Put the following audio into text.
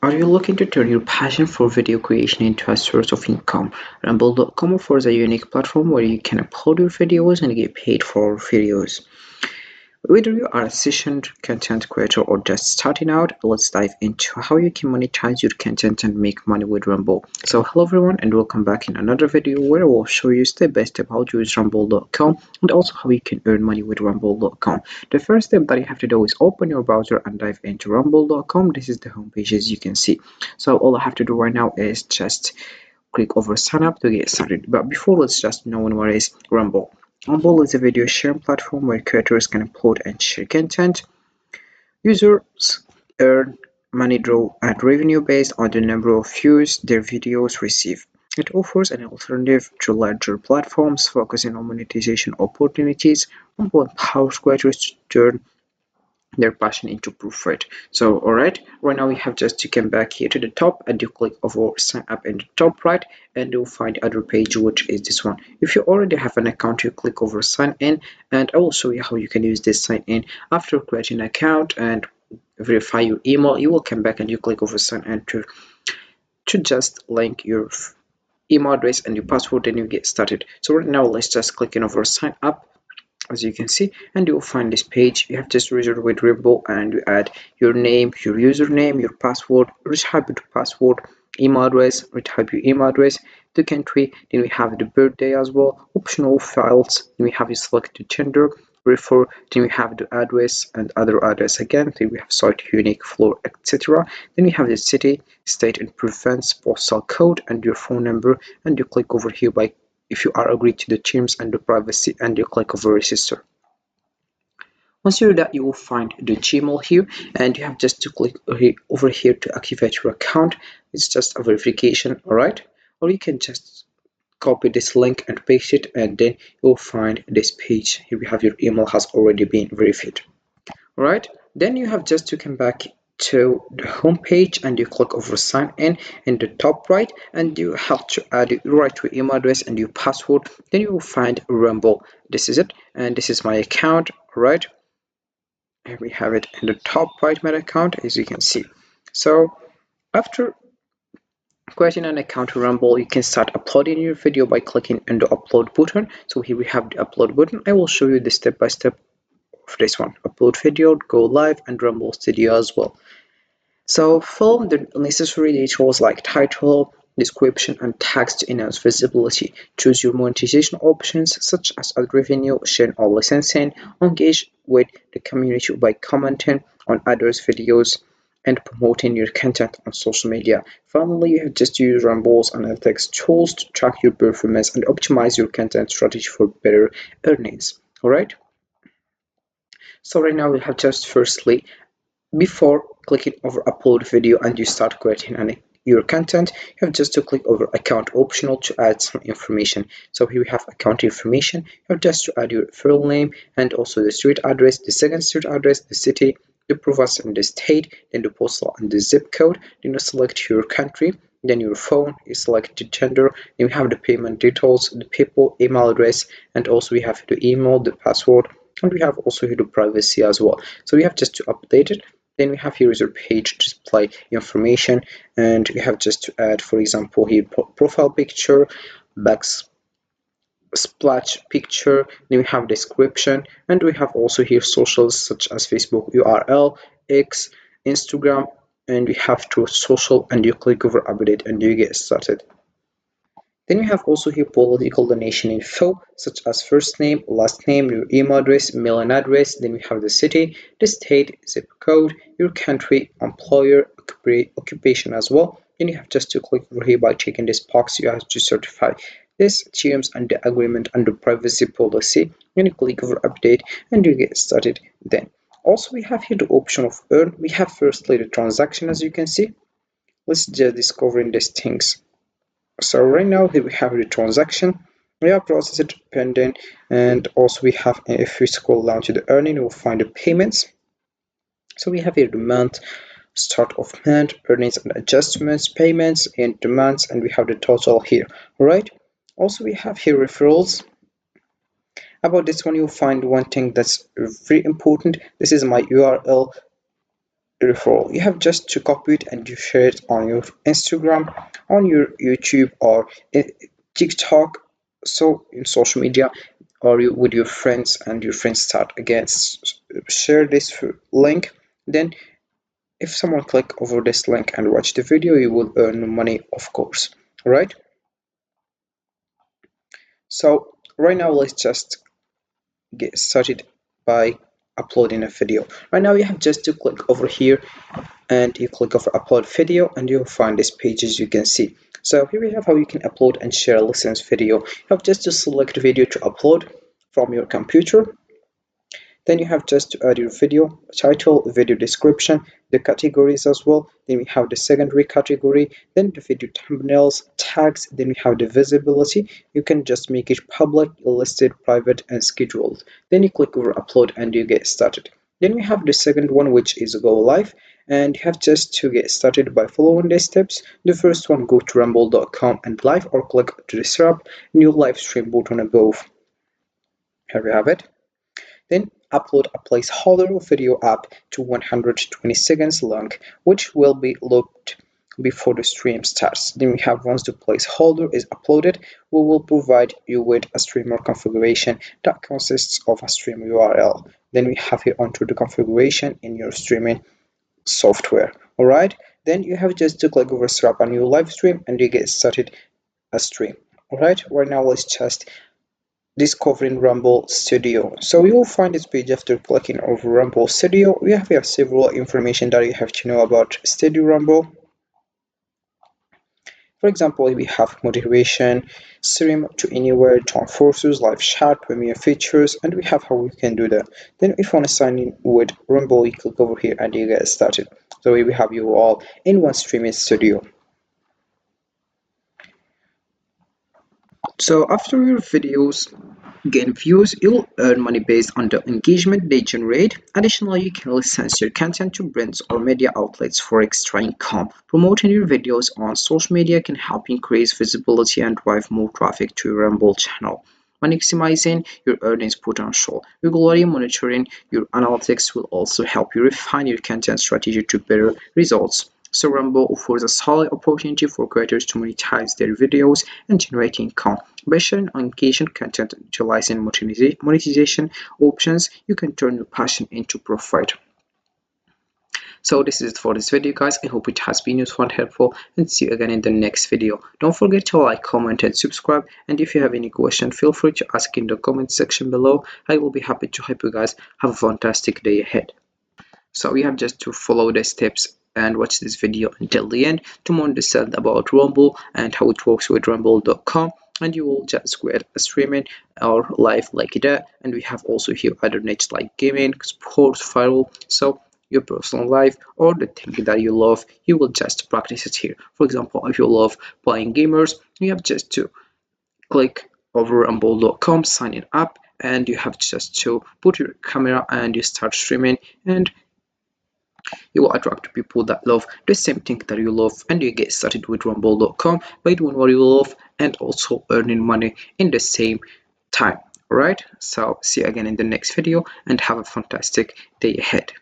Are you looking to turn your passion for video creation into a source of income? Rumble.com offers a unique platform where you can upload your videos and get paid for videos. Whether you are a seasoned content creator or just starting out, let's dive into how you can monetize your content and make money with Rumble. So hello everyone and welcome back in another video where I will show you step by step how to use Rumble.com and also how you can earn money with Rumble.com. The first step that you have to do is open your browser and dive into Rumble.com. This is the homepage as you can see. So all I have to do right now is just click over sign up to get started. But before, let's just know what is Rumble. Rumble is a video sharing platform where creators can upload and share content. Users earn money draw and revenue based on the number of views their videos receive. It offers an alternative to larger platforms focusing on monetization opportunities. Rumble empowers creators to turn their passion into profit. So alright, right now we have just to come back here to the top and you click over sign up in the top right and you'll find the other page, which is this one. If you already have an account, you click over sign in and I will show you how you can use this sign in. After creating an account and verify your email, you will come back and you click over sign in to just link your email address and your password and you get started. So right now let's just click in over sign up as you can see, and you'll find this page. You have just registered with Rumble and you add your name, your username, your password, retype your password, email address, retype your email address, the country, then we have the birthday as well, optional files, then we have you select the gender, refer, then we have the address and other address again, then we have site unique floor, etc. Then we have the city, state and province, postal code and your phone number, and you click over here by if you are agreed to the terms and the privacy and you click over register. Once you do that, you will find the Gmail here and you have just to click over here to activate your account. It's just a verification, alright? Or you can just copy this link and paste it and then you'll find this page. Here we have your email has already been verified. Alright, then you have just to come back to the home page and you click over sign in the top right and you have to add your email address and your password. Then you will find Rumble. This is it and this is my account. Alright, and we have it in the top right, my account, as you can see. So after creating an account to Rumble, you can start uploading your video by clicking on the upload button. So here we have the upload button. I will show you the step by step of this one. Upload video, go live, and Rumble Studio as well. So fill the necessary details like title, description, and text to enhance visibility. Choose your monetization options such as ad revenue, sharing or licensing. Engage with the community by commenting on others' videos and promoting your content on social media. Finally, you have just use Rumble's analytics tools to track your performance and optimize your content strategy for better earnings. Alright? So right now we have just firstly, before clicking over upload video and you start creating your content, you have just to click over account optional to add some information. So here we have account information. You have just to add your full name and also the street address, the second street address, the city, the province and the state, then the postal and the zip code. Then you select your country, then your phone, you select the gender, then we have the payment details, the people, email address, and also we have the email, the password, and we have also here the privacy as well. So we have just to update it. Then we have here is your page to display information and we have just to add, for example, here profile picture, splash picture, then we have description and we have also here socials such as Facebook URL, X, Instagram, and we have to social and you click over update and you get started. Then we have also here political donation info such as first name, last name, your email address, mailing address. Then we have the city, the state, zip code, your country, employer, occupation as well. Then you have just to click over here by checking this box. You have to certify this terms and the agreement under privacy policy. Then you click over update and you get started. Then also we have here the option of earn. We have firstly the transaction as you can see. Let's just discovering these things. So right now here we have the transaction, we have processed pending, and also we have, if we scroll down to the earning, we'll find the payments. So we have here the month, start of month, earnings and adjustments, payments and demands, and we have the total here. All right, also we have here referrals. About this one, you'll find one thing that's very important. This is my URL referral. You have just to copy it and you share it on your Instagram, on your YouTube, or TikTok, so in social media, or with your friends, and your friends start again share this link. Then if someone click over this link and watch the video, you will earn money, of course. Right? So right now let's just get started by uploading a video. Right now you have just to click over here and you click over upload video and you'll find this page as you can see. So here we have how you can upload and share a lessons video. You have just to select video to upload from your computer. Then you have just to add your video title, video description, the categories as well. Then we have the secondary category, then the video thumbnails, tags, then we have the visibility. You can just make it public, listed, private, and scheduled. Then you click over upload and you get started. Then we have the second one, which is go live, and you have just to get started by following the steps. The first one, go to rumble.com and live, or click to the setup new live stream button above. Here we have it. Then upload a placeholder video up to 120 seconds long, which will be looped before the stream starts. Then we have, once the placeholder is uploaded, we will provide you with a streamer configuration that consists of a stream URL. Then we have here onto the configuration in your streaming software. Alright, then you have just to click over start a new live stream and you get started a stream. Alright, right now let's just discovering Rumble Studio. So you will find this page after clicking over Rumble Studio. We have here several information that you have to know about Studio Rumble. For example, we have motivation, stream to anywhere, join forces, live chat, premier features, and we have how we can do that. Then if you want to sign in with Rumble, you click over here and you get started. So we have you all in one streaming studio. So after your videos gain views, you'll earn money based on the engagement they generate. Additionally, you can license your content to brands or media outlets for extra income. Promoting your videos on social media can help increase visibility and drive more traffic to your Rumble channel. Maximizing your earnings potential. Regularly monitoring your analytics will also help you refine your content strategy to better results. So Rumble offers a solid opportunity for creators to monetize their videos and generate income. By sharing engaging content and utilizing monetization options, you can turn your passion into profit. So this is it for this video, guys. I hope it has been useful and helpful, and see you again in the next video. Don't forget to like, comment, and subscribe, and if you have any question, feel free to ask in the comment section below. I will be happy to help you guys. Have a fantastic day ahead. So we have just to follow the steps and watch this video until the end to understand about Rumble and how it works with rumble.com, and you will just create a streaming or live like that. And we have also here other niches like gaming, sports, viral. So your personal life or the thing that you love, you will just practice it here. For example, if you love playing gamers, you have just to click over rumble.com, sign in up, and you have just to put your camera and you start streaming, and you will attract people that love the same thing that you love, and you get started with rumble.com by doing what you love and also earning money in the same time. Alright, so see you again in the next video and have a fantastic day ahead.